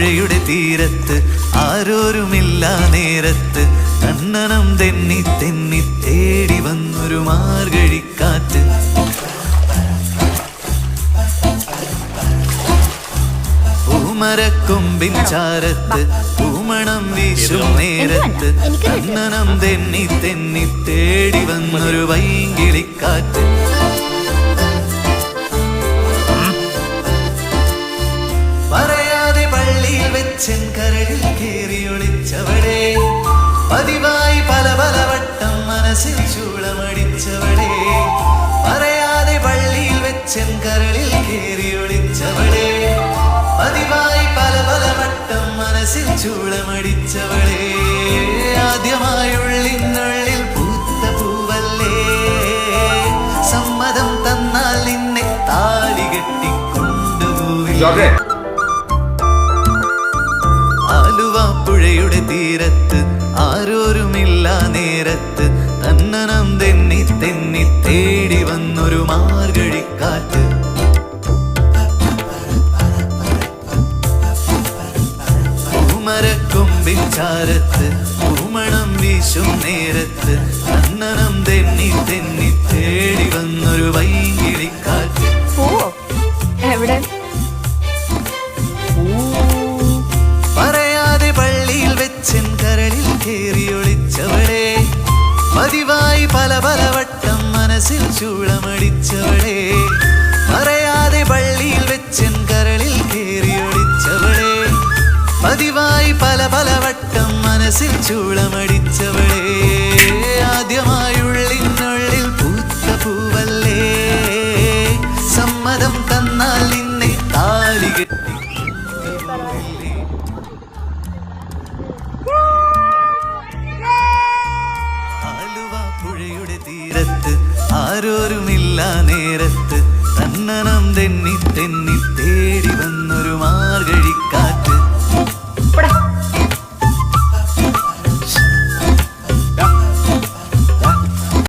പുഴയുടെ തീരത്ത് ആരോരുമില്ല നേരത്ത് കണ്ണനം തെന്നി തെന്നി തേടി വന്നൊരു മാർഗഴിക്കാറ്റ്. പൂമരക്കൊമ്പിൻ ചാരത്ത് പൂമണം വീശും നേരത്ത് കണ്ണനം തെന്നി തെന്നി തേടി വന്നൊരു വൈകിളിക്കാറ്റ്. പറയാതെ പള്ളിയിൽ വെച്ചൻ കരളിൽ കേറിയൊളിച്ചവളെ, പതിവായി പല പല വട്ടം മനസ്സിൽ ചൂളമടിച്ചവളെ. പറയാതെ പള്ളിയിൽ വെച്ചൻ കരളിൽ കേറിയൊളിച്ചവളെ, പതിവായി പല പല വട്ടം മനസ്സിൽ ചൂളമടിച്ചവളെ. ആദ്യമായുള്ളിനുള്ളിൽ പൂത്ത പൂവല്ലേ, സമ്മതം തന്നാൽ നിന്നെ താലി കെട്ടിക്കൊണ്ടുപോവില്ലേ. ആലുവ പുഴയുടെ തീരത്ത് ആരോരുമില്ല നേരത്ത് തന്നനം തെന്നി തെന്നി തേടി വന്നൊരു മാർഗഴിക്കാറ്റ്. പൂമരക്കൊമ്പിൻ ചാരത്ത് പൂമണം വീശും നേരത്ത് തന്നനം തെന്നി തെന്നി തേടി വന്നൊരു വൈകിളിക്കാറ്റ്. എവിടെ പറയാതെ പള്ളിയിൽ വെച്ചൻ കരളിൽ കേറിയൊളിച്ചവളെ, പതിവായി പല പല വട്ടം മനസ്സിൽ ചൂളമടിച്ചവളെ. പറയാതെ പള്ളിയിൽ വെച്ചൻ കരളിൽ കേറിയൊളിച്ചവളെ, പതിവായി പല പല വട്ടം മനസ്സിൽ ചൂളമടിച്ചവളെ. ആദ്യമായുള്ളിനുള്ളിൽ പൂത്ത പൂവല്ലേ, സമ്മതം തന്നാൽ നിന്നെ താലി കെട്ടി. ആലുവ പുഴയുടെ തീരത്ത് ആരോരുമില്ല നേരത്ത് തന്നനം തെന്നി തെന്നി